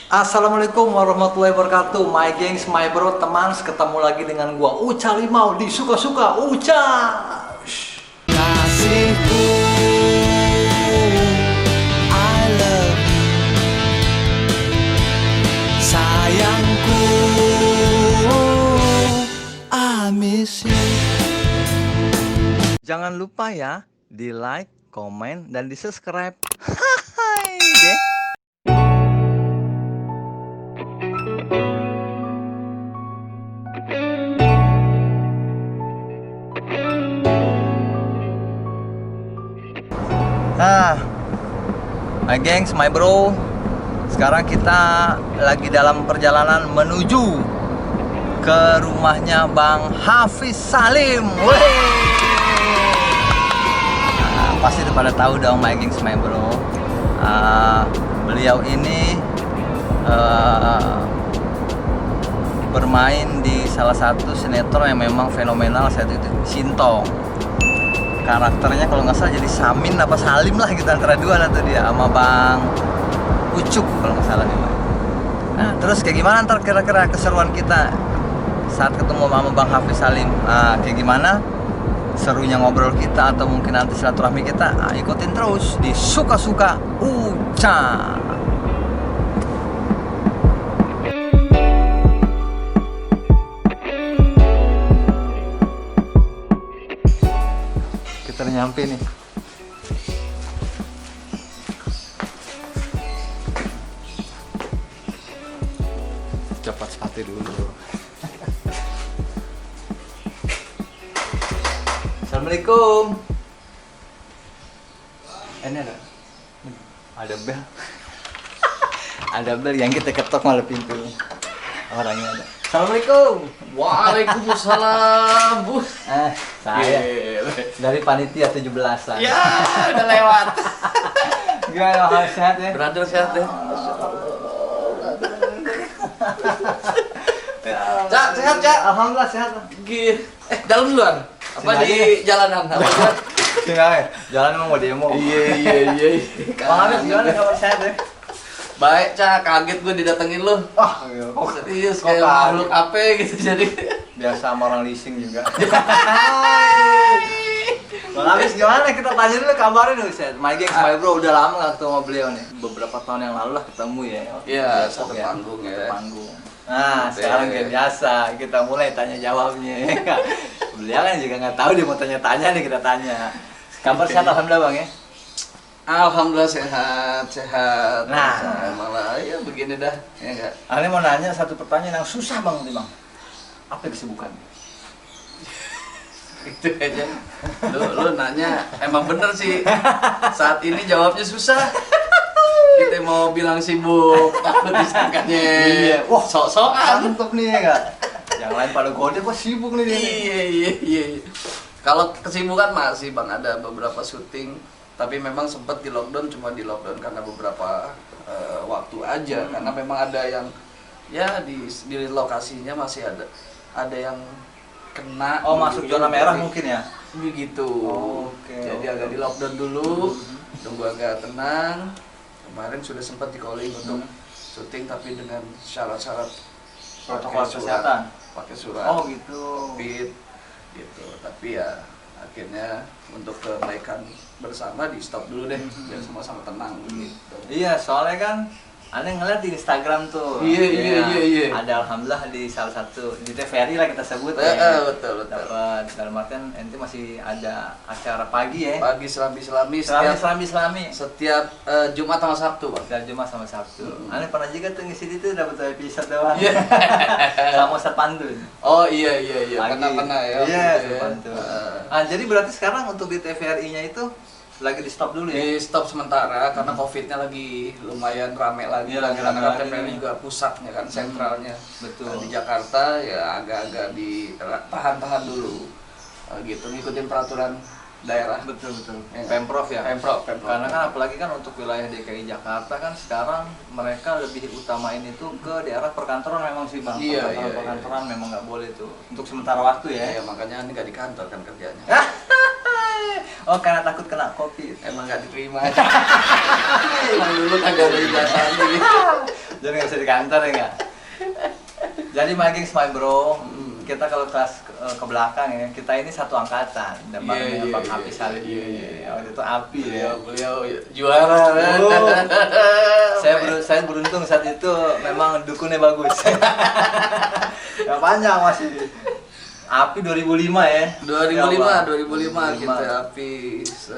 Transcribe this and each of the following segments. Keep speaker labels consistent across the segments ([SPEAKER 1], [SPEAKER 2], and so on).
[SPEAKER 1] Assalamualaikum warahmatullahi wabarakatuh. My gengs, my bro, teman, ketemu lagi dengan gua Uca Limau di Suka-Suka Uca.
[SPEAKER 2] Kasihku, I love you. Sayangku, I miss you.
[SPEAKER 1] Jangan lupa ya di like, komen, dan di subscribe. Hai deh. Nah, my gengs, my bro, sekarang kita lagi dalam perjalanan menuju ke rumahnya Bang Hafiz Salim. Nah, pasti udah pada tahu dong, my gengs, my bro. Beliau ini bermain di salah satu sinetron yang memang fenomenal saat itu, Sintong. Karakternya kalau nggak salah jadi Samin apa Salim lah gitu, antara dua lah tuh dia sama Bang Ucup kalau nggak salah nih. Nah terus kayak gimana ntar kira-kira keseruan kita saat ketemu sama Bang Hafiz Salim, kayak gimana serunya ngobrol kita atau mungkin nanti silaturahmi kita, ikutin terus di Suka-Suka Uca. Kita udah nyampe nih. Cepat sepatu dulu. Assalamualaikum. Ini ada bel. Ada bel yang kita ketok malah pintunya. Orangnya ada. Assalamualaikum.
[SPEAKER 3] Waalaikumsalam, Bu.
[SPEAKER 1] Saya dari panitia 17-an.
[SPEAKER 3] Ya, udah lewat.
[SPEAKER 1] Gimana, harus sehat ya?
[SPEAKER 3] Brother sehat deh. Cak, sehat, Cak.
[SPEAKER 1] Alhamdulillah sehat.
[SPEAKER 3] Dalam duluan. Apa
[SPEAKER 1] Sini
[SPEAKER 3] di
[SPEAKER 1] aja.
[SPEAKER 3] jalanan? Apa
[SPEAKER 1] Tinggal jalan emang mau demo.
[SPEAKER 3] Iya.
[SPEAKER 1] Bang Hafiz gimana kabar sehat ya?
[SPEAKER 3] Baik, Cak. Kaget gue didatengin lu.
[SPEAKER 1] Wah,
[SPEAKER 3] Serius,
[SPEAKER 1] kok
[SPEAKER 3] kayak
[SPEAKER 1] kaget?
[SPEAKER 3] makhluk apa gitu jadi.
[SPEAKER 1] Biasa sama orang leasing juga. Bang Hafiz gimana? Kita tanya dulu kabarnya nih, Ustaz. My gengs, my bro, udah lama gak ketemu sama beliau nih. Beberapa tahun yang lalu lah ketemu ya.
[SPEAKER 3] Iya,
[SPEAKER 1] Depok
[SPEAKER 3] satu panggung ya.
[SPEAKER 1] Satu panggung. Nah, sekarang kayak biasa kita mulai tanya jawabnya. Beliau kan juga nggak tahu dia mau tanya-tanya nih, kita tanya. Kabar sehat alhamdulillah Bang ya.
[SPEAKER 3] Alhamdulillah sehat.
[SPEAKER 1] Nah.
[SPEAKER 3] Malah ya begini dah, ya enggak.
[SPEAKER 1] Ani mau nanya satu pertanyaan yang susah Bang nih Bang. Apa kesibukan?
[SPEAKER 3] Itu aja. Lu nanya emang bener sih. Saat ini jawabnya susah. Kita mau bilang sibuk, takut disangkanya.
[SPEAKER 1] Iya. Wah,
[SPEAKER 3] sok-sokan.
[SPEAKER 1] mantap nih ya enggak? Yang lain pada gode kok sibuk nih dia.
[SPEAKER 3] Iya. Kalau kesibukan masih Bang, ada beberapa syuting, tapi memang sempat di lockdown, cuma di lockdown karena beberapa waktu aja. Karena memang ada yang ya di lokasinya masih ada yang kena.
[SPEAKER 1] Oh, masuk zona merah mungkin ya?
[SPEAKER 3] Begitu.
[SPEAKER 1] Oke,
[SPEAKER 3] Jadi
[SPEAKER 1] oke.
[SPEAKER 3] agak di lockdown dulu, tunggu agak tenang. Kemarin sudah sempat di calling untuk syuting, tapi dengan syarat-syarat
[SPEAKER 1] Protokol
[SPEAKER 3] pakai surat,
[SPEAKER 1] kesehatan.
[SPEAKER 3] pakai surat
[SPEAKER 1] Oh gitu.
[SPEAKER 3] COVID gitu. Tapi ya akhirnya untuk kebaikan bersama di stop dulu deh, biar sama-sama tenang gitu.
[SPEAKER 1] Iya, soalnya kan Aneh ngeliat di Instagram tuh.
[SPEAKER 3] Iya.
[SPEAKER 1] Ada alhamdulillah di salah satu di TVRI lah kita sebut ya.
[SPEAKER 3] Betul.
[SPEAKER 1] Dapat dalam artian ente masih ada acara pagi ya.
[SPEAKER 3] Pagi selami
[SPEAKER 1] Selami.
[SPEAKER 3] setiap Jumat sama Sabtu, Bang.
[SPEAKER 1] Dari Jumat sama Sabtu. Aneh pernah juga tuh ngisi itu dapat episode doang.
[SPEAKER 3] Iya.
[SPEAKER 1] Sama Ustaz Pantun.
[SPEAKER 3] Oh iya.
[SPEAKER 1] Pagi.
[SPEAKER 3] Pernah ya.
[SPEAKER 1] Iya,
[SPEAKER 3] gitu ya.
[SPEAKER 1] Ustaz Pantun. Jadi berarti sekarang untuk di TVRI-nya itu lagi di stop dulu ya?
[SPEAKER 3] Di stop sementara karena COVID-nya lagi lumayan rame lagi.
[SPEAKER 1] Iya, lagi
[SPEAKER 3] Karena
[SPEAKER 1] rame
[SPEAKER 3] kan
[SPEAKER 1] lagi.
[SPEAKER 3] TVRI juga pusatnya kan, sentralnya.
[SPEAKER 1] Betul.
[SPEAKER 3] Di Jakarta ya agak-agak tahan dulu. Gitu ngikutin peraturan daerah.
[SPEAKER 1] Betul.
[SPEAKER 3] Ya.
[SPEAKER 1] Pemprov ya.
[SPEAKER 3] Pemprov.
[SPEAKER 1] Karena kan apalagi kan untuk wilayah DKI Jakarta kan sekarang mereka lebih utamain itu ke daerah perkantoran memang sih Bang.
[SPEAKER 3] Iya.
[SPEAKER 1] Perkantoran memang nggak boleh tuh untuk sementara waktu ya.
[SPEAKER 3] Ya makanya ini nggak di kantor kan kerjanya.
[SPEAKER 1] Oh karena takut kena COVID.
[SPEAKER 3] Emang nggak diterima. Emang dulu kagak ada ijazahnya gitu.
[SPEAKER 1] Jadi nggak bisa di kantor ya nggak? Jadi my gengs, my bro, kita kalau kelas ke belakang ya, kita ini satu angkatan. Dan Bang Api Salim. Waktu itu Api ya.
[SPEAKER 3] Beliau juara.
[SPEAKER 1] Saya beruntung saat itu memang dukunnya bagus. Gak panjang masih. Api 2005 ya.
[SPEAKER 3] 2005 kita Api.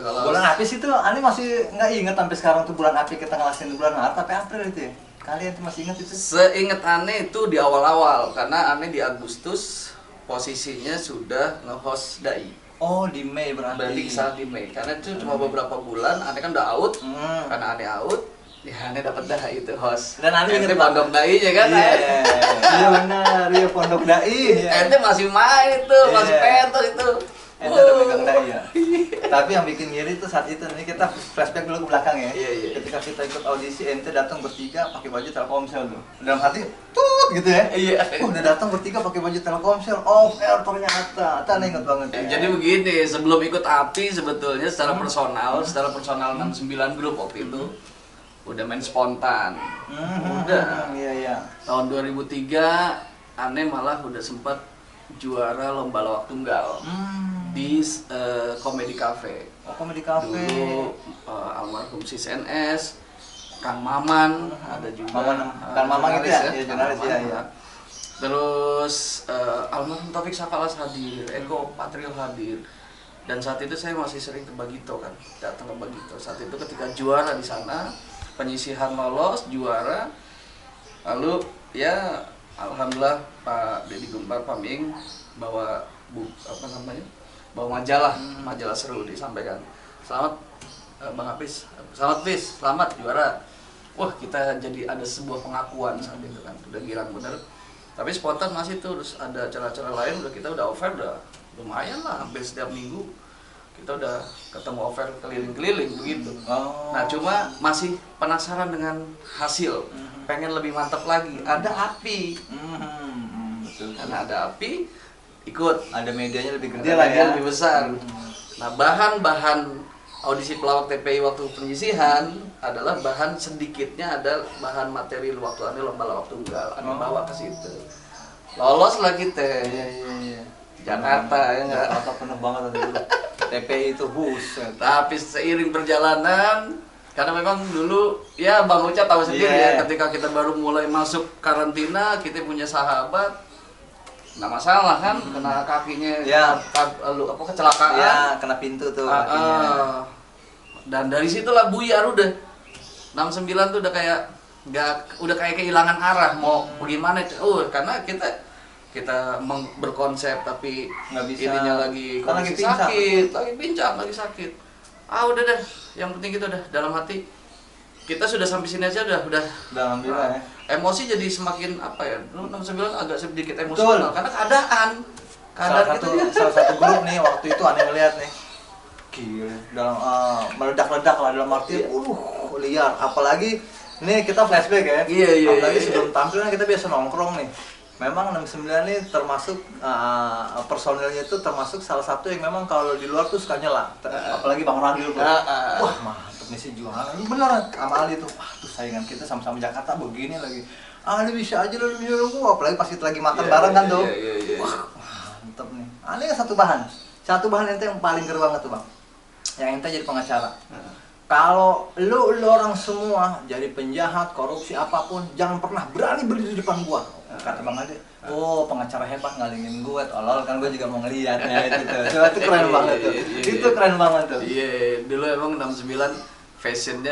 [SPEAKER 1] Bulan Api sih tuh, Ani masih nggak inget sampai sekarang tuh bulan Api kita ngelasin bulan Maret tapi April itu ya. Kalian tuh masih inget itu?
[SPEAKER 3] Seinget Ane itu di awal-awal karena Ane di Agustus posisinya sudah nge-host dai.
[SPEAKER 1] Oh di Mei berarti.
[SPEAKER 3] Saat di Mei karena itu cuma beberapa bulan. Ane kan udah out. Karena Ane out, ya Ane dapat dai itu host.
[SPEAKER 1] Dan Ane inget
[SPEAKER 3] pondok dai-nya kan?
[SPEAKER 1] Iya benar, iya pondok dai.
[SPEAKER 3] Ente masih main tuh, masih pentos itu.
[SPEAKER 1] Ente udah pegang dai ya. Tapi yang bikin ngiri itu saat itu nih kita flashback dulu ke belakang ya.
[SPEAKER 3] Iya.
[SPEAKER 1] Ketika kita ikut audisi, ente datang bertiga pakai baju Telkomsel tuh. Dalam hati tut gitu ya.
[SPEAKER 3] Iya.
[SPEAKER 1] Udah datang bertiga pakai baju Telkomsel. Off air ternyata. Ata inget banget.
[SPEAKER 3] Jadi begini, sebelum ikut Api sebetulnya secara personal 69 grup waktu itu udah main spontan. Udah.
[SPEAKER 1] Iya.
[SPEAKER 3] Tahun 2003 Ane malah udah sempat juara lomba lawak tunggal di Comedy Cafe.
[SPEAKER 1] Oh, Comedy Cafe.
[SPEAKER 3] Dulu almarhum Sis NS, Kang Maman ada juga.
[SPEAKER 1] Kang Maman itu ya, jurnalis ya.
[SPEAKER 3] Terus almarhum Taufik Sakalas hadir, Eko Patril hadir. Dan saat itu saya masih sering ke Bagito kan, datang ke Bagito. Saat itu ketika juara di sana, penyisihan lolos, juara. Lalu ya alhamdulillah Pak Deddy Gempar Paming bawa bawa majalah seru disampaikan. Selamat Bang Hafiz, selamat Fis, selamat juara. Wah kita jadi ada sebuah pengakuan saat itu kan, udah girang bener. Tapi spontan masih tuh, terus ada acara-acara lain udah kita udah offer udah lumayan lah, hampir setiap minggu kita udah ketemu offer keliling-keliling begitu. Nah cuma masih penasaran dengan hasil, pengen lebih mantap lagi. Ada Api,
[SPEAKER 1] Betul.
[SPEAKER 3] karena ada Api ikut.
[SPEAKER 1] Ada medianya lebih gede
[SPEAKER 3] Dia
[SPEAKER 1] lah
[SPEAKER 3] lagi
[SPEAKER 1] ya.
[SPEAKER 3] lebih besar. Nah bahan-bahan audisi pelawak TPI waktu penyisihan adalah bahan sedikitnya ada bahan materi waktu Ane lomba lawak tunggal. Ane bawa ke situ. Lolos lah kita.
[SPEAKER 1] Iya.
[SPEAKER 3] Jakarta ya enggak.
[SPEAKER 1] Jakarta penuh banget dulu. TPI itu buset.
[SPEAKER 3] Tapi seiring perjalanan, karena memang dulu ya Bang Uca tahu sendiri ya, ketika kita baru mulai masuk karantina, kita punya sahabat nggak masalah kan, kena kakinya kecelakaan.
[SPEAKER 1] Ya, kena pintu tuh kakinya.
[SPEAKER 3] Dan dari situlah buyar udah 69 tuh udah kayak kehilangan arah mau bagaimana. Karena kita berkonsep tapi
[SPEAKER 1] nggak bisa.
[SPEAKER 3] ininya lagi
[SPEAKER 1] Kan
[SPEAKER 3] kondisi sakit, lagi pincang, lagi sakit. Udah deh, yang penting kita udah dalam hati kita sudah sampai sini aja udah
[SPEAKER 1] Alhamdulillah ya.
[SPEAKER 3] Emosi jadi semakin apa ya, 69 agak sedikit emosional karena keadaan
[SPEAKER 1] Salah
[SPEAKER 3] kita
[SPEAKER 1] satu grup nih waktu itu aneh ngeliat nih, gila, dalam meledak-ledak lah dalam arti liar. Apalagi nih kita flashback ya.
[SPEAKER 3] Iya.
[SPEAKER 1] Apalagi sebelum tampil kan kita biasa nongkrong nih. Memang 69 ini termasuk personilnya itu termasuk salah satu yang memang kalau di luar tuh suka nyela. Apalagi Bang Ragil tuh. Wah mantep nih si jualan. Ini beneran sama Ali tuh. Wah tuh saingan kita sama-sama Jakarta begini lagi. Ali bisa aja lu bisa lu. Apalagi pas kita lagi makan bareng kan tuh. Wah mantep nih. Ali satu bahan ente yang paling ger banget tuh Bang. Yang ente jadi pengacara. Kalau lu orang semua jadi penjahat, korupsi apapun, jangan pernah berani berdiri di depan gua. Kata Bang Ade, pengacara hebat ngalingin gua, tolol kan gua juga mau ngeliat ya gitu. Itu keren banget tuh. Itu keren banget tuh.
[SPEAKER 3] Iya, dulu emang 69 fashion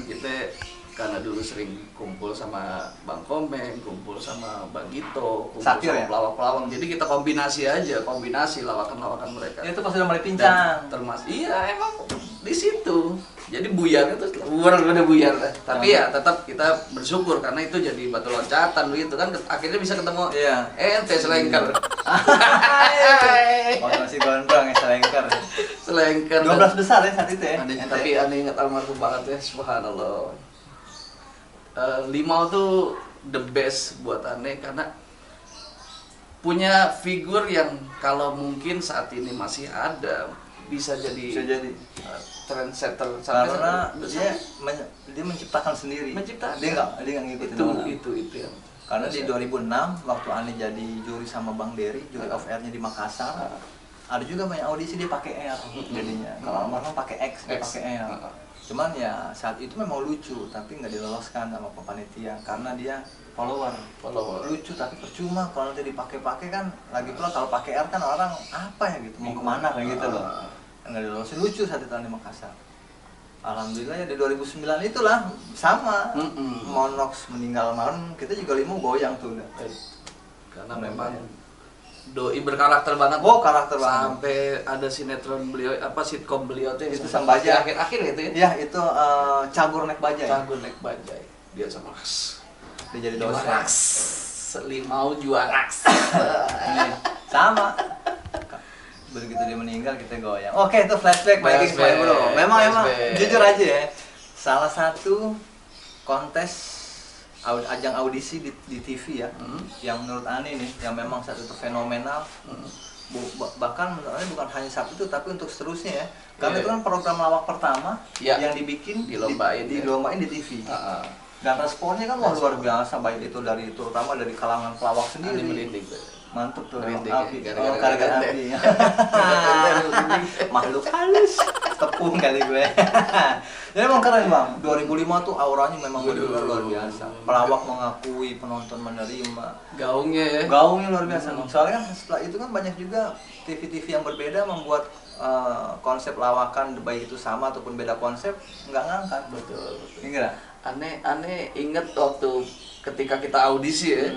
[SPEAKER 3] kita karena dulu sering kumpul sama Bang Komeng, kumpul sama Bang Gito, kumpul
[SPEAKER 1] Satir
[SPEAKER 3] sama
[SPEAKER 1] ya?
[SPEAKER 3] pelawak-pelawak. Jadi kita kombinasi lawakan-lawakan mereka.
[SPEAKER 1] Itu pas udah mulai pincang.
[SPEAKER 3] Iya, emang di situ. Jadi buyarnya tuh bener-bener buyar dah. Tapi ya tetap kita bersyukur karena itu jadi batu loncatan begitu kan, akhirnya bisa ketemu.
[SPEAKER 1] Iya.
[SPEAKER 3] Ente selengker.
[SPEAKER 1] Waktu masih gondrong ya selengker.
[SPEAKER 3] Selengker.
[SPEAKER 1] 12 besar ya saat itu ya.
[SPEAKER 3] Tapi aneh ingat almarhum banget ya, subhanallah. Limau tuh the best buat aneh karena punya figur yang kalau mungkin saat ini masih ada bisa jadi
[SPEAKER 1] Bisa jadi.
[SPEAKER 3] trendsetter sampai
[SPEAKER 1] Karena
[SPEAKER 3] besar.
[SPEAKER 1] dia menciptakan sendiri.
[SPEAKER 3] Menciptakan.
[SPEAKER 1] Dia nggak ngikutin orang.
[SPEAKER 3] itu yang
[SPEAKER 1] Karena di 2006 waktu Ani jadi juri sama Bang Dery, juri off airnya di Makassar, ada juga banyak audisi dia pakai air jadinya. Kalau almarhum pakai X, dia pakai air. Cuman ya saat itu memang lucu, tapi nggak diloloskan sama panitia karena dia follower. Lucu tapi percuma kalau nanti dipakai-pakai kan. Lagi pula kalau pakai air kan orang apa ya gitu, mau kemana kayak gitu loh. Nggak dilolosin, lucu saat itu di Makassar. Alhamdulillah ya di 2009 itulah sama. Monox meninggal malam, kita juga limo goyang tuh udah.
[SPEAKER 3] Karena memang doi berkarakter banget.
[SPEAKER 1] Oh, karakter banget.
[SPEAKER 3] Sampai ada sinetron beliau, apa sitkom beliau tuh
[SPEAKER 1] Itu
[SPEAKER 3] yang
[SPEAKER 1] Sang Bajai.
[SPEAKER 3] akhir-akhir itu ya.
[SPEAKER 1] Ya itu Cagur Naik Bajai.
[SPEAKER 3] Cagur Naik Bajai. Dia sama
[SPEAKER 1] Dia jadi dosen.
[SPEAKER 3] Juarax. Selimau Juarax.
[SPEAKER 1] Nih, sama. Begitu dia meninggal kita goyang. Oke, itu flashback bagi
[SPEAKER 3] Flashback,
[SPEAKER 1] bro. Memang
[SPEAKER 3] flashback.
[SPEAKER 1] jujur aja ya. Salah satu kontes ajang audisi di TV ya, yang menurut Ani nih, yang memang saat itu fenomenal. Bahkan menurut Ani bukan hanya saat itu, tapi untuk seterusnya ya. Karena itu kan program lawak pertama yang dibikin
[SPEAKER 3] dilombain
[SPEAKER 1] di TV. Dan responnya kan wah, luar biasa, baik itu terutama dari kalangan pelawak sendiri. Mantap tuh, api, gara-gara api. Makhluk halus, tepung kali gue. Jadi emang keren bang, 2005 tuh auranya memang benar luar biasa. Pelawak mengakui, penonton menerima.
[SPEAKER 3] Gaungnya
[SPEAKER 1] luar biasa. Soalnya kan setelah itu kan banyak juga TV-TV yang berbeda membuat konsep lawakan, baik itu sama ataupun beda konsep, nggak ngangkat.
[SPEAKER 3] Betul.
[SPEAKER 1] Enggak?
[SPEAKER 3] Aneh inget waktu ketika kita audisi ya.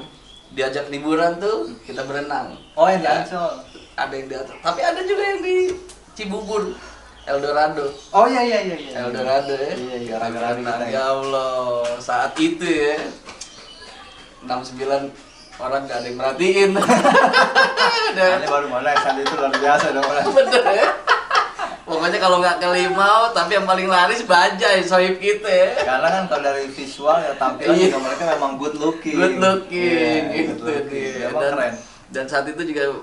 [SPEAKER 3] Diajak liburan tuh kita berenang.
[SPEAKER 1] Oh yang di Ancol.
[SPEAKER 3] Ada yang di atas. Tapi ada juga yang di Cibubur, Eldorado.
[SPEAKER 1] Oh iya.
[SPEAKER 3] Eldorado ya.
[SPEAKER 1] Iya, gara-gara
[SPEAKER 3] Berenang.
[SPEAKER 1] kita.
[SPEAKER 3] Ya Allah, saat itu ya 69 orang gak ada yang merhatiin.
[SPEAKER 1] Ini baru mulai, saat itu luar biasa dong.
[SPEAKER 3] Bener ya. Pokoknya kalau nggak ke Limau, tapi yang paling laris Bajai, sohib kita ya.
[SPEAKER 1] Karena kan kalau dari visual ya tampilan juga mereka memang good looking.
[SPEAKER 3] Gitu dia.
[SPEAKER 1] Memang keren.
[SPEAKER 3] Dan saat itu juga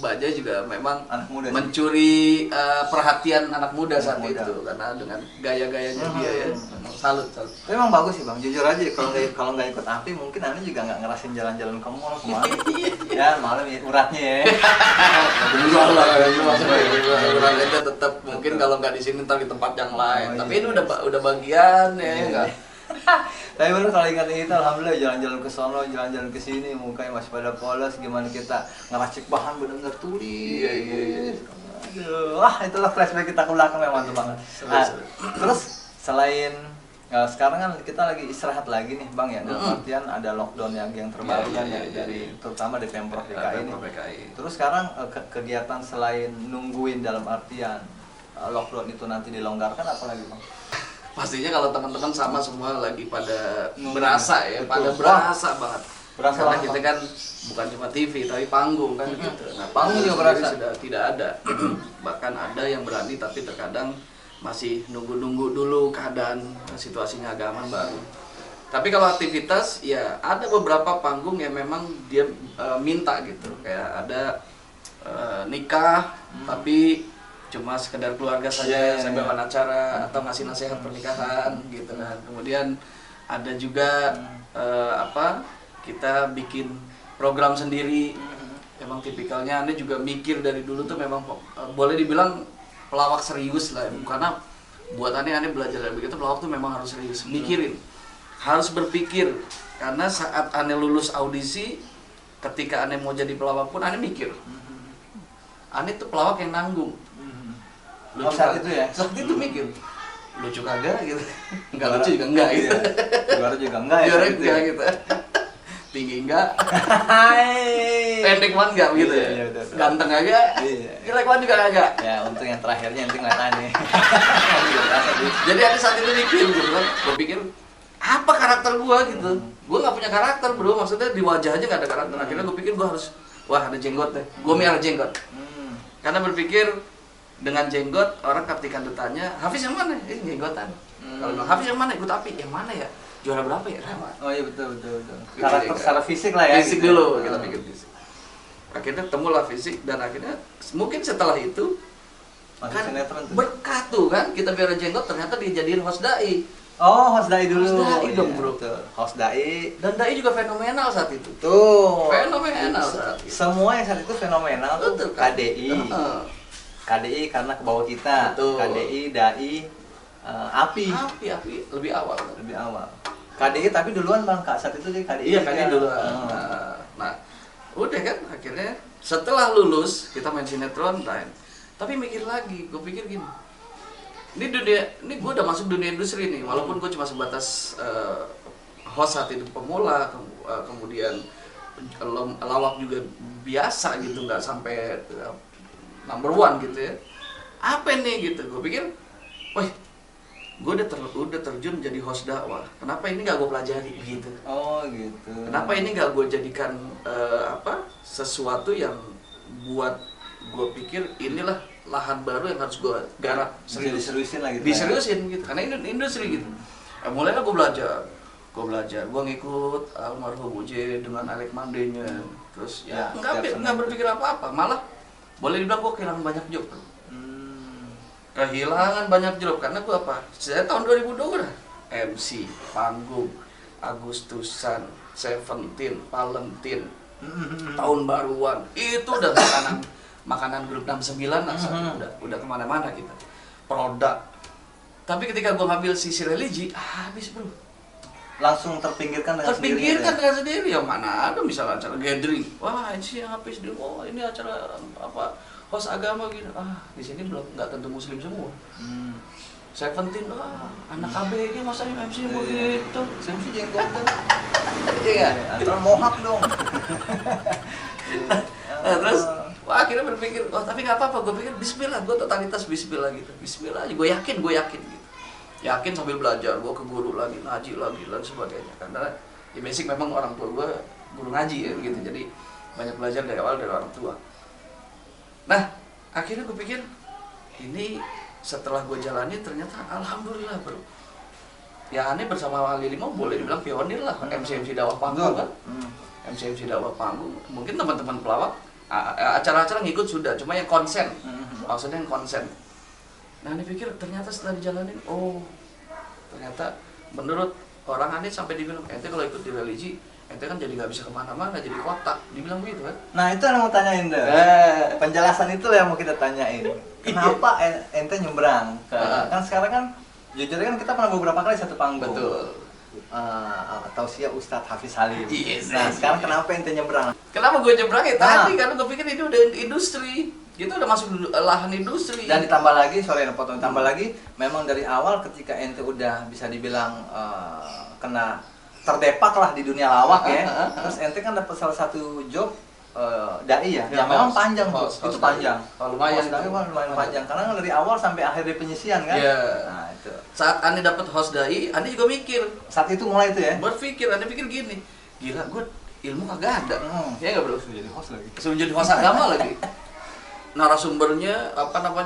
[SPEAKER 3] Bajai juga memang
[SPEAKER 1] Anak muda sih.
[SPEAKER 3] mencuri perhatian anak muda saat
[SPEAKER 1] Anak muda.
[SPEAKER 3] itu karena dengan gaya-gayanya dia ya. Memang salut.
[SPEAKER 1] Tapi emang bagus sih bang, jujur aja kalau nggak ikut api mungkin Ani juga nggak ngerasin jalan-jalan ke mall kemana. Ya malam ya uratnya ya.
[SPEAKER 3] Orang itu tetap mungkin kalau nggak di sini ntar di tempat yang lain. Tapi ini udah bagian ya. Enggak.
[SPEAKER 1] Tapi bener kalau ingat itu alhamdulillah jalan-jalan ke sono, jalan-jalan ke sini mukanya masih pada polos, gimana kita ngeracik bahan bener-bener tulis.
[SPEAKER 3] Iya.
[SPEAKER 1] Aduh, wah itulah flashback kita ke belakang memang mantap banget. Nah, terus selain sekarang kan kita lagi istirahat lagi nih bang ya, dalam artian ada lockdown yang terbaru kan ya dari terutama di Pemprov DKI ini. Terus sekarang kegiatan selain nungguin dalam artian lockdown itu nanti dilonggarkan apa lagi bang?
[SPEAKER 3] Pastinya kalau teman-teman sama semua lagi pada
[SPEAKER 1] Betul.
[SPEAKER 3] berasa ya, pada berasa banget.
[SPEAKER 1] Berasa
[SPEAKER 3] Karena
[SPEAKER 1] banget,
[SPEAKER 3] kita kan bukan cuma TV tapi panggung kan gitu. Nah,
[SPEAKER 1] Panggung juga
[SPEAKER 3] sendiri
[SPEAKER 1] berasa.
[SPEAKER 3] sudah tidak ada. Bahkan ada yang berani tapi terkadang masih nunggu-nunggu dulu keadaan situasinya agak aman baru. Tapi kalau aktivitas ya ada beberapa panggung yang memang dia minta gitu. Kayak ada nikah tapi cuma sekedar keluarga saja sambil acara atau ngasih nasihat pernikahan gitu kan. Kemudian ada juga kita bikin program sendiri. Emang tipikalnya Anda juga mikir dari dulu tuh memang boleh dibilang pelawak serius lah. Karena buat Anda belajar dari begitu, pelawak tuh memang harus serius, mikirin. Harus berpikir. Karena saat Anda lulus audisi, ketika Anda mau jadi pelawak pun Anda mikir. Anda tuh pelawak yang nanggung.
[SPEAKER 1] Saat itu ya?
[SPEAKER 3] Saat itu mikir, lucu kagak gitu. Enggak lucu juga enggak gitu.
[SPEAKER 1] Juara juga enggak ya?
[SPEAKER 3] Juara enggak gitu. Tinggi enggak, pendek banget enggak gitu ya.
[SPEAKER 1] Iya, betul.
[SPEAKER 3] Ganteng agak, jelek banget juga agak.
[SPEAKER 1] Ya untuk yang terakhirnya nanti ngeliat nih.
[SPEAKER 3] Jadi ada saat itu mikir gitu kan, gue pikir apa karakter gua gitu. Gua nggak punya karakter bro, maksudnya di wajah aja nggak ada karakter. Akhirnya gue pikir gua harus, wah ada jenggot deh. Gue miara jenggot. Karena berpikir dengan jenggot orang ketika ditanya Hafiz yang mana? Jenggotan. Kalau bilang Hafiz yang mana? Ikut api. Yang mana ya? Juara berapa ya?
[SPEAKER 1] Oh iya betul.
[SPEAKER 3] Gitu,
[SPEAKER 1] Karakter
[SPEAKER 3] ya,
[SPEAKER 1] secara fisik lah ya.
[SPEAKER 3] Fisik
[SPEAKER 1] gitu.
[SPEAKER 3] dulu kita pikir fisik. Akhirnya temulah fisik dan akhirnya mungkin setelah itu
[SPEAKER 1] Masuk sinetron tuh.
[SPEAKER 3] berkah tuh kan, kita biar jenggot ternyata dijadiin host dai.
[SPEAKER 1] Oh, host dai dulu.
[SPEAKER 3] Host dai dong,
[SPEAKER 1] Iya,
[SPEAKER 3] bro.
[SPEAKER 1] betul. Host dai.
[SPEAKER 3] Dan dai juga fenomenal saat itu.
[SPEAKER 1] Tuh.
[SPEAKER 3] Fenomenal saat itu.
[SPEAKER 1] Semua yang saat itu fenomenal tuh
[SPEAKER 3] Betul, kan?
[SPEAKER 1] KDI.
[SPEAKER 3] Heeh.
[SPEAKER 1] KDI karena ke bawah kita.
[SPEAKER 3] Betul.
[SPEAKER 1] KDI, dai, api.
[SPEAKER 3] Api lebih awal.
[SPEAKER 1] Lebih awal. KDI tapi duluan Bang Kak, saat itu dia KDI.
[SPEAKER 3] Iya kan
[SPEAKER 1] juga.
[SPEAKER 3] dulu.
[SPEAKER 1] Oh.
[SPEAKER 3] Nah, udah kan akhirnya setelah lulus kita main sinetron time. Tapi mikir lagi, gue pikir gini. Ini gue udah masuk dunia industri nih, walaupun gue cuma sebatas host saat itu pemula, kemudian lawak juga biasa gitu, nggak sampai number one gitu ya. Apa nih gitu? Gue pikir, wah, gue udah terjun jadi host dakwah. Kenapa ini nggak gue pelajari gitu?
[SPEAKER 1] Oh gitu.
[SPEAKER 3] Kenapa ini nggak gue jadikan sesuatu yang buat gue pikir inilah lahan baru yang harus gue garap
[SPEAKER 1] Diseriusin lah gitu.
[SPEAKER 3] diseriusin gitu, karena ini industri gitu. Mulailah gue belajar, gue ngikut almarhum Uje dengan Alek Mandenya, terus ya nggak berpikir apa-apa, malah boleh dibilang gue kehilangan banyak job, bro. Kehilangan banyak job karena gue apa? Saya tahun 2002 udah MC, panggung, Agustusan, Seventeen, Valentine, tahun baruan, itu udah makanan grup 69 lah, udah kemana-mana kita, produk. Tapi ketika gue ngambil sisi religi, habis bro.
[SPEAKER 1] Langsung terpinggirkan dengan
[SPEAKER 3] Dengan sendiri, yang mana ada misalnya acara gathering, wah ini sih yang habis dulu, oh ini acara apa host agama gitu, di sini belum nggak tentu muslim semua. Seventeen, anak KBG masa MC begitu,
[SPEAKER 1] MC jenggot tuh.
[SPEAKER 3] iya.
[SPEAKER 1] Antara mohak dong.
[SPEAKER 3] Nah, terus akhirnya berpikir, tapi nggak apa-apa, gue pikir bismillah, gue totalitas bismillah gitu, bismillah aja, gue yakin gitu, yakin sambil belajar, gue ke guru lagi, ngaji lagi dan sebagainya, karena ya basic memang orang tua gue guru ngaji ya gitu, jadi banyak belajar dari awal dari orang tua. Nah akhirnya gue pikir ini setelah gue jalani ternyata alhamdulillah bro, ya aneh bersama Ali Limo boleh dibilang pionir lah, MC dakwah panggung kan, MC dakwah panggung, mungkin teman-teman pelawak acara-acara ngikut sudah, cuma yang konsen, maksudnya yang konsen. Nah ini pikir ternyata setelah dijalanin, oh ternyata menurut orang aneh sampai dibilang, ente kalau ikut di religi, ente kan jadi nggak bisa kemana-mana, jadi kotak, dibilang begitu kan?
[SPEAKER 1] Nah itu yang mau tanyain deh. Penjelasan itu yang mau kita tanyain. Kenapa ente nyebrang? Kan sekarang kan, jujur kan kita pernah beberapa kali satu panggung.
[SPEAKER 3] Betul.
[SPEAKER 1] Tausiah Ustadz Hafiz Halim.
[SPEAKER 3] Yes,
[SPEAKER 1] Nah sekarang kenapa ente nyebrang?
[SPEAKER 3] Kenapa gue nyebrang ya tadi? Karena gue pikir ini udah industri, gitu udah masuk lahan industri.
[SPEAKER 1] Dan ditambah lagi, sorry potong, tambah lagi, memang dari awal ketika ente udah bisa dibilang kena terdepak lah di dunia lawak ya. Terus ente kan dapat salah satu job dai ya, yang memang panjang tuh, itu panjang.
[SPEAKER 3] Lumayan,
[SPEAKER 1] lumayan panjang, karena dari awal sampai akhir dari penyisian kan. Nah itu.
[SPEAKER 3] Saat Ane dapat host dai, Ane juga mikir.
[SPEAKER 1] Saat itu mulai itu ya.
[SPEAKER 3] Berpikir, Ane pikir gini, gila gue ilmu kagak ada. Ya nggak bro?
[SPEAKER 1] Jadi host lagi.
[SPEAKER 3] Suruh jadi host agama lagi. Narasumbernya,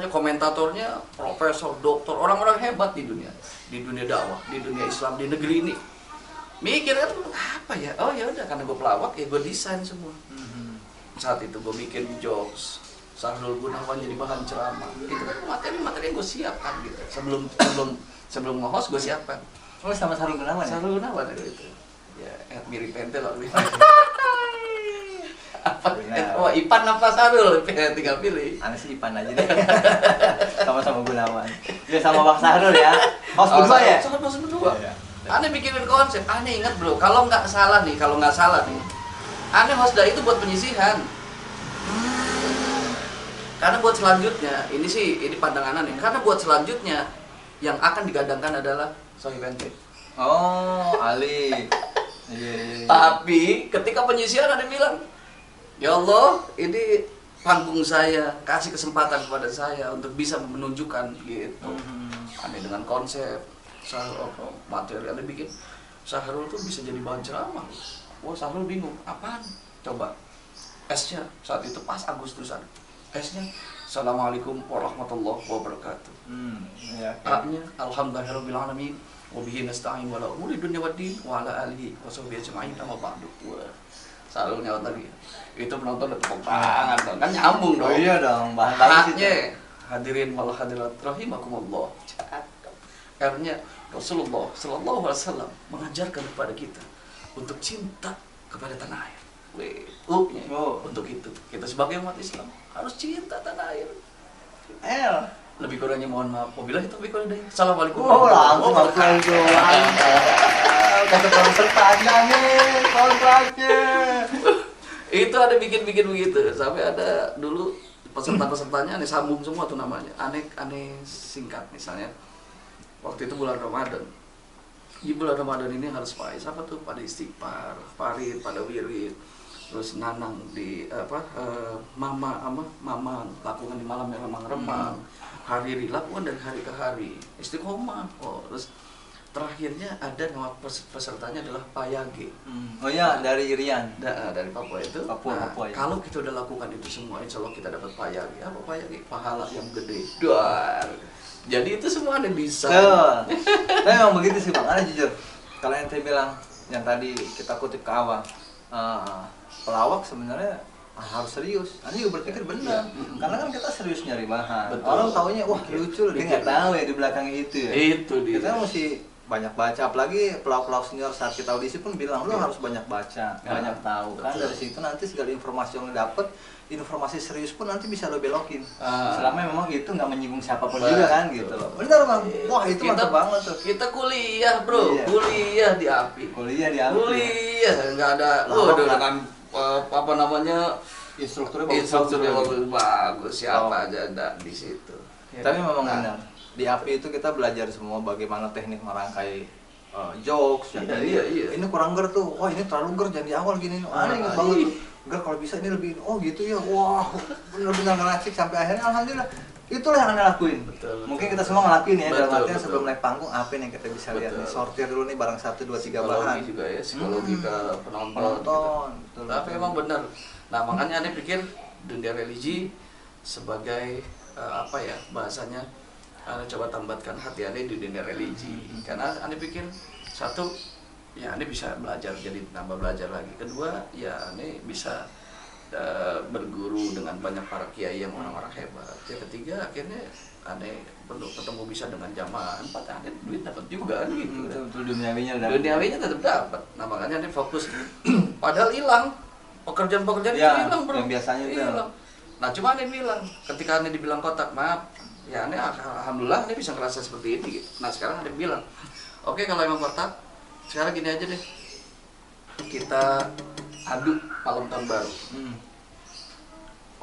[SPEAKER 3] komentatornya, profesor, doktor, orang-orang hebat di dunia dakwah, di dunia Islam, di negeri ini. Mikir kan apa ya? Oh ya udah, karena gue pelawak ya gue desain semua. Saat itu gue bikin jokes, Sahrul Gunawan jadi bahan ceramah. Itu kan materi-materi yang gue siapkan gitu. Sebelum nge-host gue siapkan.
[SPEAKER 1] Oh sama Sahrul Gunawan ya?
[SPEAKER 3] Sahrul Gunawan itu. Ya, mirip ente loh. Oh, Ipan apa Sahrul? Tinggal pilih.
[SPEAKER 1] Aneh sih Ipan aja deh. Sama-sama Gunawan. Ya sama Bang Sahrul ya. Host berdua ya?
[SPEAKER 3] Host berdua. Aneh bikin konsep. Aneh ingat bro, kalau nggak salah nih, Aneh host dai itu buat penyisihan. Karena buat selanjutnya, ini pandangan Aneh. Karena buat selanjutnya yang akan digadangkan adalah Sohib ente.
[SPEAKER 1] Oh, Ali. Iya.
[SPEAKER 3] Tapi ketika penyisihan Aneh bilang, ya Allah, ini panggung saya, kasih kesempatan kepada saya untuk bisa menunjukkan gitu. Aneh dengan konsep materi Aneh bikin Sahrul tuh bisa jadi bahan ceramah. Wah Sahrul bingung, apaan? Coba S-nya saat itu pas Agustusan. S-nya Assalamualaikum warahmatullahi wabarakatuh. A-nya Alhamdulillahirabbil alamin wa bihi nasta'in wala umuri dunya waddin wa ala alihi wa sahbihi ajma'in amma ba'du. Sahrul nyaut lagi. Itu penonton udah tepuk tangan kan nyambung dong.
[SPEAKER 1] Oh iya dong, bahan bagus itu.
[SPEAKER 3] hadirin wal hadirat rahimakumullah. Karena Rasulullah sallallahu alaihi wasallam mengajarkan kepada kita untuk cinta kepada tanah air. Untuk itu kita sebagai umat Islam harus cinta tanah air. Lebih kurangnya mohon maaf. Wabillahi taufiq wal hidayah. Assalamualaikum.
[SPEAKER 1] Langsung kata peserta Anda nih, kontraknya.
[SPEAKER 3] Itu ada bikin-bikin begitu. Sampai ada dulu peserta-pesertanya aneh sambung semua tuh namanya. Aneh singkat misalnya. Waktu itu bulan Ramadan. Di bulan Ramadan ini harus apa tuh? Pada istighfar, farid, pada wirid. Terus nanang di mamang lakukan di malam yang remang-remang, hari lakukan dari hari ke hari, istiqomah. Terus terakhirnya ada nama pesertanya adalah Payage.
[SPEAKER 1] Oh ya, dari Irian.
[SPEAKER 3] Dari Papua itu.
[SPEAKER 1] Papua ya.
[SPEAKER 3] Kalau kita udah lakukan itu semua, insya Allah kita dapat Payage. Apa Payage? Pahala yang gede. Duar. Jadi itu semua ada bisa.
[SPEAKER 1] Tapi memang begitu sih Bang, ada jujur. Kalau yang saya bilang, yang tadi kita kutip ke awal, pelawak sebenarnya harus serius. Anda juga berpikir benar, karena kan kita serius nyari bahan.
[SPEAKER 3] Betul.
[SPEAKER 1] Orang taunya wah lucu, dia nggak tahu ya di belakangnya itu ya.
[SPEAKER 3] Itu dia.
[SPEAKER 1] Kita mesti banyak baca, apalagi pelawak-pelawak senior saat kita audisi pun bilang lu harus banyak baca, banyak tahu. Kan dari situ nanti segala informasi yang lu dapet, informasi serius pun nanti bisa lo belokin. Selama memang itu nggak menyinggung siapapun juga kan gitu loh. Benar Bang. Wah itu mantap banget tuh.
[SPEAKER 3] Kita kuliah bro,
[SPEAKER 1] Iya.
[SPEAKER 3] Kuliah di API.
[SPEAKER 1] Kuliah di API.
[SPEAKER 3] Kuliah nggak ada. Dengan apa namanya
[SPEAKER 1] Instrukturnya
[SPEAKER 3] bagus, siapa aja ada di situ.
[SPEAKER 1] Tapi memang benar. Di API itu kita belajar semua bagaimana teknik merangkai jokes.
[SPEAKER 3] Iya.
[SPEAKER 1] Ini kurang ger tuh. Wah ini terlalu ger jangan di awal gini. Ingat banget tuh. Ger kalau bisa ini lebih. Oh gitu ya. Wah benar-benar ngeracik sampai akhirnya alhamdulillah. Itulah yang Anda lakuin.
[SPEAKER 3] Betul.
[SPEAKER 1] Mungkin kita semua ngelakuin ya. Dalam artian
[SPEAKER 3] Betul.
[SPEAKER 1] sebelum naik panggung apa yang kita bisa lihat nih. Sortir dulu nih barang 1, 2, 3 bahan.
[SPEAKER 3] Psikologi juga ya, psikologi ke penonton.
[SPEAKER 1] Betul.
[SPEAKER 3] Tapi emang benar. Nah makanya Anda pikir dunia religi sebagai apa ya bahasanya, Anda coba tambatkan hati Anda di dunia religi. Karena Anda pikir satu, ya Anda bisa belajar, jadi tambah belajar lagi. Kedua, ya Anda bisa berguru dengan banyak para kiai yang orang-orang hebat. Yang ketiga, akhirnya Anda perlu ketemu bisa dengan jamaah. 4, Anda duit dapat juga gitu.
[SPEAKER 1] Betul duniawinya dapat.
[SPEAKER 3] Duniawinya tetap dapat. Nah makanya Anda fokus. Padahal hilang. Pekerjaan-pekerjaan
[SPEAKER 1] Ya,
[SPEAKER 3] itu hilang bro.
[SPEAKER 1] yang biasanya itu.
[SPEAKER 3] Hilang. Nah cuma Anda bilang, ketika Anda dibilang kotak, maaf, ya Anda alhamdulillah Anda bisa ngerasa seperti ini gitu. Nah sekarang Anda bilang, oke kalau emang kotak, sekarang gini aja deh, kita adu malam tahun baru.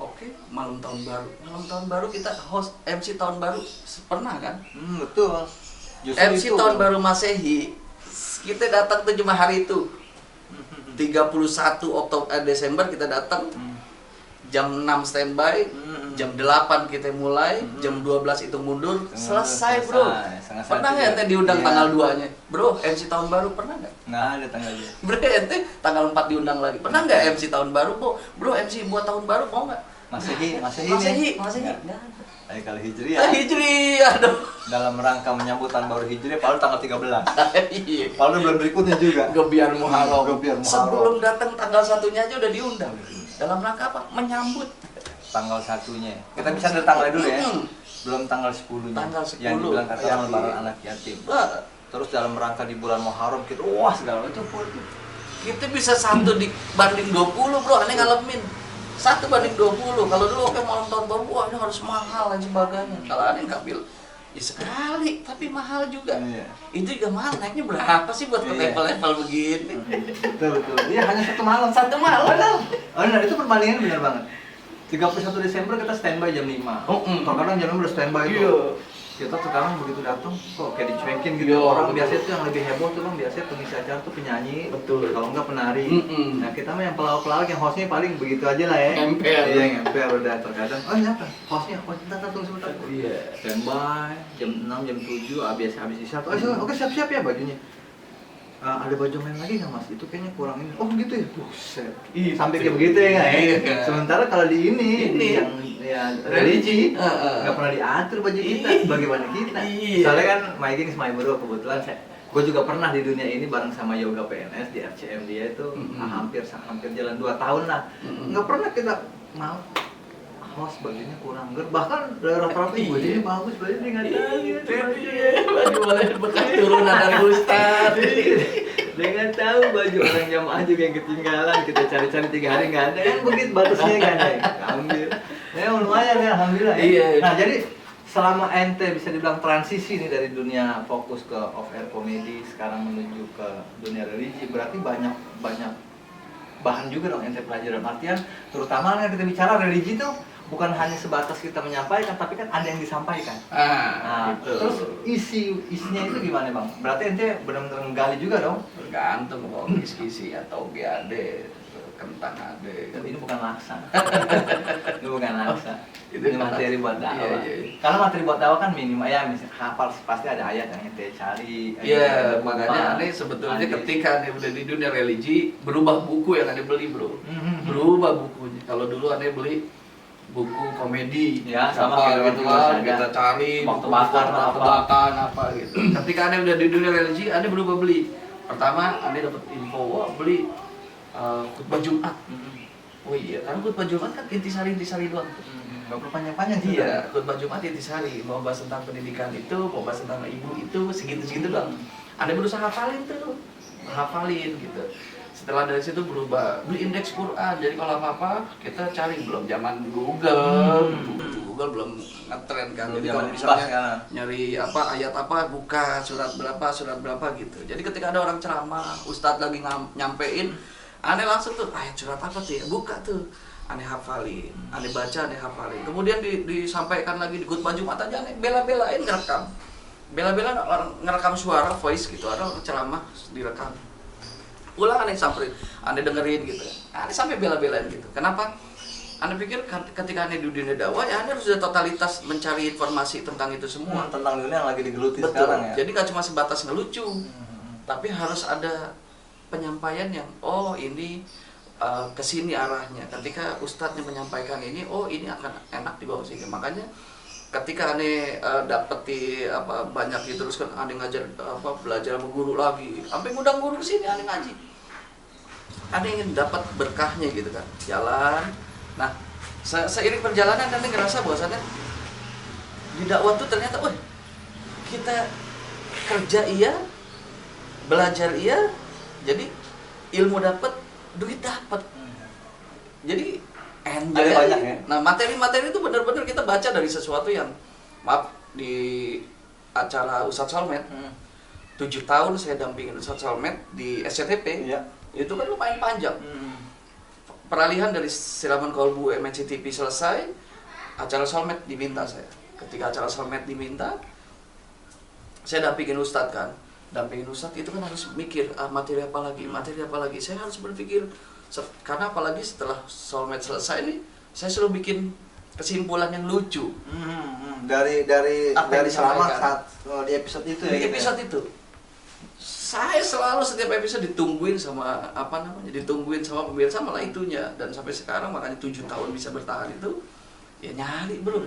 [SPEAKER 3] Oke, malam tahun baru kita host MC tahun baru, pernah kan?
[SPEAKER 1] Betul.
[SPEAKER 3] MC
[SPEAKER 1] itu.
[SPEAKER 3] tahun baru Masehi, kita datang tuh cuma hari itu. 31 Desember kita datang, jam 6 standby, jam 8 kita mulai, jam 12 itu mundur, selesai bro. Pernah nggak ente diundang tanggal 2-nya? Bro, MC tahun baru pernah nggak?
[SPEAKER 1] Nggak ada tanggalnya.
[SPEAKER 3] Bro, ente tanggal 4 diundang lagi. Pernah nggak MC tahun baru? Bro, MC buat tahun baru mau nggak?
[SPEAKER 1] Masehi.
[SPEAKER 3] Nggak ada.
[SPEAKER 1] Kalau Hijriah.
[SPEAKER 3] Hijriah dong.
[SPEAKER 1] Dalam rangka menyambut tahun baru Hijriah, paling tanggal 13.
[SPEAKER 3] Iya.
[SPEAKER 1] Paling bulan berikutnya juga.
[SPEAKER 3] Gebiar Muharram.
[SPEAKER 1] Gebiar Muharram.
[SPEAKER 3] Sebelum datang tanggal 1-nya aja udah diundang. Dalam rangka apa? Menyambut
[SPEAKER 1] Tanggal 1-nya. Kita bisa dari tanggalnya dulu ya. Belum tanggal 10-nya.
[SPEAKER 3] Tanggal 10.
[SPEAKER 1] Yang dibilang kata
[SPEAKER 3] Yatim.
[SPEAKER 1] lebaran anak yatim.
[SPEAKER 3] Bah,
[SPEAKER 1] Terus dalam rangka di bulan Muharram kita wah segala itu full.
[SPEAKER 3] kita bisa 1 dibanding 20 bro, aneh ngalamin 1 banding 20. Kalau dulu oke malam tahun baru, wah ini harus mahal dan sebagainya. Kalau aneh ngambil ya sekali, tapi mahal juga.
[SPEAKER 1] Iya.
[SPEAKER 3] Itu juga mahal, naiknya berapa sih buat ke
[SPEAKER 1] Iya.
[SPEAKER 3] level-level begini?
[SPEAKER 1] Betul. Iya hanya 1 malam.
[SPEAKER 3] 1 malam.
[SPEAKER 1] Benar, itu perbandingan benar banget. 31 Desember kita standby jam 5. Kadang jam 6 udah standby itu.
[SPEAKER 3] Iya.
[SPEAKER 1] Kita sekarang begitu datang kok kayak dicuekin gitu.
[SPEAKER 3] Iya,
[SPEAKER 1] Orang
[SPEAKER 3] betul.
[SPEAKER 1] biasa itu yang lebih heboh tuh Bang, biasanya pengisi acara tuh penyanyi.
[SPEAKER 3] Betul.
[SPEAKER 1] Kalau enggak penari.
[SPEAKER 3] Mm-mm.
[SPEAKER 1] Nah, kita mah yang pelawak-pelawak yang hostnya paling begitu aja lah ya.
[SPEAKER 3] Ngemper.
[SPEAKER 1] Iya, ngemper udah terkadang. Oh, ini apa? Hostnya, sebentar tunggu sebentar.
[SPEAKER 3] Iya.
[SPEAKER 1] Standby jam 6 jam 7 habis isya. Oke, siap-siap ya bajunya. Ada baju main lagi nggak mas? Itu kayaknya kurang ini. Oh gitu ya? Buset. Sampai kayak begitu ya nggak?
[SPEAKER 3] Iya.
[SPEAKER 1] Sementara kalau di ini yang ya religi
[SPEAKER 3] Heeh.
[SPEAKER 1] nggak pernah diatur baju kita. Bagaimana kita?
[SPEAKER 3] Iya.
[SPEAKER 1] Soalnya kan my geng my bro kebetulan gue juga pernah di dunia ini bareng sama Yoga PNS di RCM dia itu hampir jalan 2 tahun lah. Nggak pernah kita mau host bajunya kurang ger, bahkan daerah bajunya bagus, bajunya dia nggak tahu gitu.
[SPEAKER 3] Baju boleh bekas turunan dari Ustadz.
[SPEAKER 1] Dia nggak tahu baju orang jamaah juga yang ketinggalan, kita cari-cari 3 hari nggak ada, kan begitu batasnya kan ya, ambil. Ya lumayan ya, alhamdulillah.
[SPEAKER 3] Iya.
[SPEAKER 1] Nah jadi selama ente bisa dibilang transisi nih dari dunia fokus ke off air komedi sekarang menuju ke dunia religi, berarti banyak bahan juga dong ente pelajaran, artian terutama kan kita bicara religi tuh bukan hanya sebatas kita menyampaikan, tapi kan ada yang disampaikan. Nah, terus isinya itu gimana bang? Berarti ente benar-benar menggali juga dong?
[SPEAKER 3] Bergantung mau isi atau GAD, kentang ade.
[SPEAKER 1] Ini bukan laksa. Ini bukan laksa.
[SPEAKER 3] Itu
[SPEAKER 1] Ini materi buat dakwah.
[SPEAKER 3] Iya.
[SPEAKER 1] Karena materi buat dakwah kan minimal ya, misalnya hafal pasti ada ayat yang ente cari.
[SPEAKER 3] Iya, makanya aneh sebetulnya ketika aneh udah di dunia religi, berubah buku yang aneh beli bro. Berubah bukunya. Kalau dulu aneh beli buku komedi,
[SPEAKER 1] ya sama
[SPEAKER 3] apa
[SPEAKER 1] gitu
[SPEAKER 3] lah, kita cari tebak-tebakan apa gitu. Ketika aneh udah di dunia religi, aneh berubah beli. Pertama aneh dapat info, wah beli khutbah Jumat. Oh iya, kan khutbah Jumat kan intisari doang tuh.
[SPEAKER 1] Gak perlu panjang-panjang sih.
[SPEAKER 3] Iya, khutbah Jumat intisari, mau bahas tentang pendidikan itu, mau bahas tentang ibu itu, segitu-segitu doang. Anda berusaha hafalin gitu. Setelah dari situ berubah, beli indeks Quran. Jadi kalau apa-apa kita cari, belum zaman Google. Google belum ngetren kan. Jadi kalau misalnya nyari apa ayat apa, buka surat berapa gitu. Jadi ketika ada orang ceramah, ustadz lagi nyampein, aneh langsung tuh ayat surat apa tuh ya, buka tuh. Aneh hafalin, aneh baca, aneh hafalin. Kemudian disampaikan lagi di khutbah Jumat aja, aneh bela-belain ngerekam. Bela-belain ngerekam suara, voice gitu, ada ceramah direkam. Pulang aneh samperin, aneh dengerin gitu. Aneh sampai bela-belain gitu. Kenapa? Aneh pikir ketika aneh di dunia dakwah, ya aneh harus ada totalitas mencari informasi tentang itu semua.
[SPEAKER 1] Tentang dunia yang lagi digeluti
[SPEAKER 3] Betul.
[SPEAKER 1] sekarang ya.
[SPEAKER 3] Jadi gak cuma sebatas ngelucu, tapi harus ada penyampaian yang, oh ini kesini arahnya. Ketika ustadznya menyampaikan ini, oh ini akan enak dibawa sini. Makanya ketika aneh dapet banyak diteruskan, aneh ngajar belajar sama guru lagi, sampai ngundang guru sini aneh ngaji. Aneh ingin dapat berkahnya gitu kan, jalan. Nah seiring perjalanan aneh ngerasa bahwasannya di dakwah tuh ternyata, wah kita kerja iya, belajar iya, jadi ilmu dapat, duit dapat. Jadi enjoy.
[SPEAKER 1] Ada banyak ya.
[SPEAKER 3] Nah, materi-materi itu benar-benar kita baca dari sesuatu yang, maaf, di acara Ustadz Solmed. 7 tahun saya dampingin Ustadz Solmed di SCTP.
[SPEAKER 1] Iya.
[SPEAKER 3] Itu kan lumayan panjang. Peralihan dari Siraman Kolbu MNC TV selesai, acara Solmed diminta saya. Ketika acara Solmed diminta, saya dampingin Ustadz kan. Dampingin Ustadz itu kan harus mikir materi apa lagi. Saya harus berpikir, karena apalagi setelah Soulmate selesai nih, saya selalu bikin kesimpulan yang lucu
[SPEAKER 1] dari selama saat di episode itu ya.
[SPEAKER 3] Di episode itu saya selalu setiap episode ditungguin sama pemirsa, malah itunya. Dan sampai sekarang makanya 7 tahun bisa bertahan itu ya nyari bro.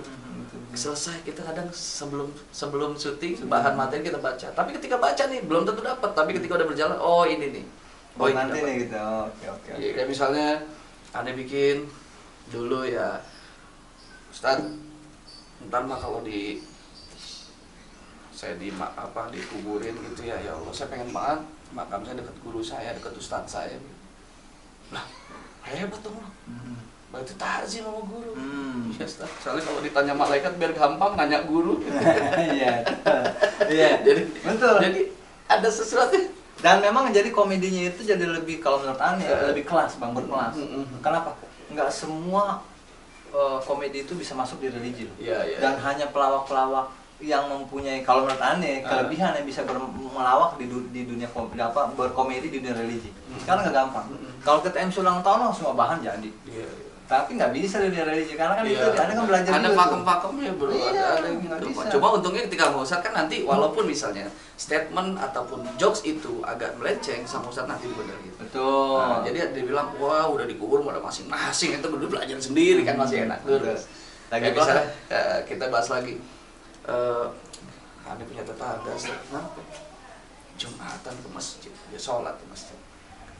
[SPEAKER 3] Selesai kita kadang sebelum syuting bahan materi kita baca, tapi ketika baca nih belum tentu dapat, tapi ketika udah berjalan, oh ini nih, oh ini
[SPEAKER 1] nanti
[SPEAKER 3] dapat.
[SPEAKER 1] nih gitu. Oke.
[SPEAKER 3] Ya, kayak misalnya aneh bikin dulu ya, Ustaz, ntar mah kalau saya dikuburin gitu ya Allah, saya pengen banget makam saya dekat guru saya, dekat Ustadz saya. Lah hebat dong lo. Berarti takzim sama guru. Iya, Ustaz. Soalnya kalau ditanya malaikat biar gampang nanya guru.
[SPEAKER 1] Iya. Iya.
[SPEAKER 3] Jadi
[SPEAKER 1] betul.
[SPEAKER 3] Jadi ada sesuatu.
[SPEAKER 1] Dan memang jadi komedinya itu jadi lebih, kalau menurut Ane lebih kelas, Bang, berkelas. Kenapa? Enggak semua komedi itu bisa masuk di religi loh.
[SPEAKER 3] Iya.
[SPEAKER 1] Dan hanya pelawak-pelawak yang mempunyai, kalau menurut Ane, kelebihan yang bisa melawak di dunia berkomedi di dunia religi. Sekarang nggak gampang. Kalau kita MC ulang tahun semua bahan jadi. Iya. Tapi nggak bisa di dunia religi karena kan itu Ane kan belajar
[SPEAKER 3] ada
[SPEAKER 1] juga.
[SPEAKER 3] Ada pakem-pakemnya bro.
[SPEAKER 1] Iya,
[SPEAKER 3] ada gitu. Coba untungnya ketika sama Ustadz kan nanti walaupun misalnya statement ataupun jokes itu agak melenceng, sama Ustadz nanti dibenerin.
[SPEAKER 1] Betul.
[SPEAKER 3] Nah, jadi dia bilang, wah udah dikubur udah masing-masing, itu berdua belajar sendiri kan masih enak. Terus lagi misalnya kita bahas lagi. Ane punya tetangga, kenapa? Jumatan ke masjid, dia sholat ke masjid.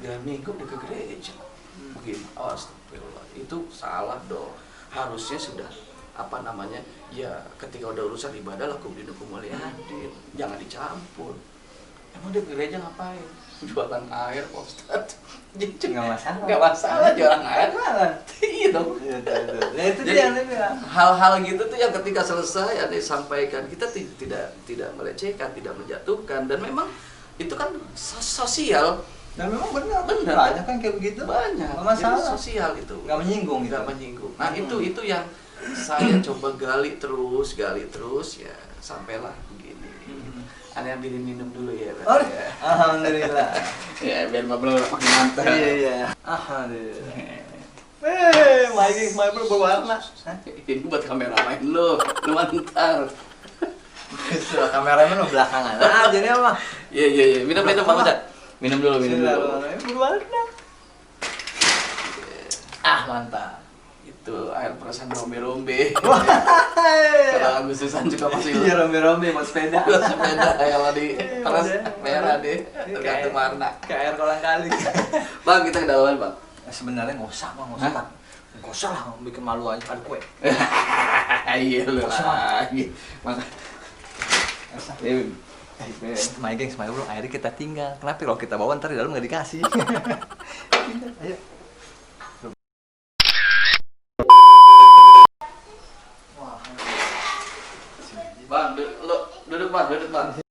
[SPEAKER 3] Dia minggu dia ke gereja. Begini, astagfirullah, itu salah dong. harusnya sudah apa namanya ya ketika udah urusan ibadah lakum dinukum waliyadin, jangan dicampur. Emang dia gereja ngapain? Jualan air, Pak Ustadz.
[SPEAKER 1] Nggak masalah.
[SPEAKER 3] Nggak masalah jualan air. Iya dong.
[SPEAKER 1] Ya itu
[SPEAKER 3] Jadi,
[SPEAKER 1] dia yang dia bilang.
[SPEAKER 3] hal-hal gitu tuh yang ketika selesai ada disampaikan, kita tidak melecehkan, tidak menjatuhkan, dan memang itu kan sosial.
[SPEAKER 1] Dan memang benar.
[SPEAKER 3] Benar.
[SPEAKER 1] Banyak kan kayak begitu.
[SPEAKER 3] Banyak.
[SPEAKER 1] Nggak masalah.
[SPEAKER 3] Jadi sosial itu.
[SPEAKER 1] Nggak menyinggung gitu.
[SPEAKER 3] Nggak menyinggung. Nah itu yang saya coba gali terus ya sampailah begini. Ada yang bikin minum dulu ya.
[SPEAKER 1] Oh,
[SPEAKER 3] Ya.
[SPEAKER 1] alhamdulillah.
[SPEAKER 3] Ya biar Mbak Bro makin mantap.
[SPEAKER 1] Iya. Alhamdulillah. My bro berwarna. Hah?
[SPEAKER 3] Ini buat kameramen lu mantap.
[SPEAKER 1] Sudah kameramen lo belakangan. Ah, jadi apa?
[SPEAKER 3] Iya. Minum Bang Ustadz. Minum dulu.
[SPEAKER 1] Berwarna. Ah, mantap.
[SPEAKER 3] Itu air perasan rombe-rombe.
[SPEAKER 1] Wahai.
[SPEAKER 3] Kalau Agustusan juga masih
[SPEAKER 1] Iya, rombe-rombe buat sepeda.
[SPEAKER 3] sepeda kalau di peras
[SPEAKER 1] Udah.
[SPEAKER 3] merah deh, tergantung warna.
[SPEAKER 1] Kayak air kolang kali.
[SPEAKER 3] Bang, kita kedalaman Bang.
[SPEAKER 1] Sebenarnya nggak usah, Bang. Nggak usah. Nggak usah lah, bikin malu aja pada kue.
[SPEAKER 3] Iya lu lagi. Maka
[SPEAKER 1] My gengs, my bro, akhirnya kita tinggal. Kenapa kalau kita bawa ntar di dalam nggak dikasih? Ayo.
[SPEAKER 3] Bang, duduk Bang.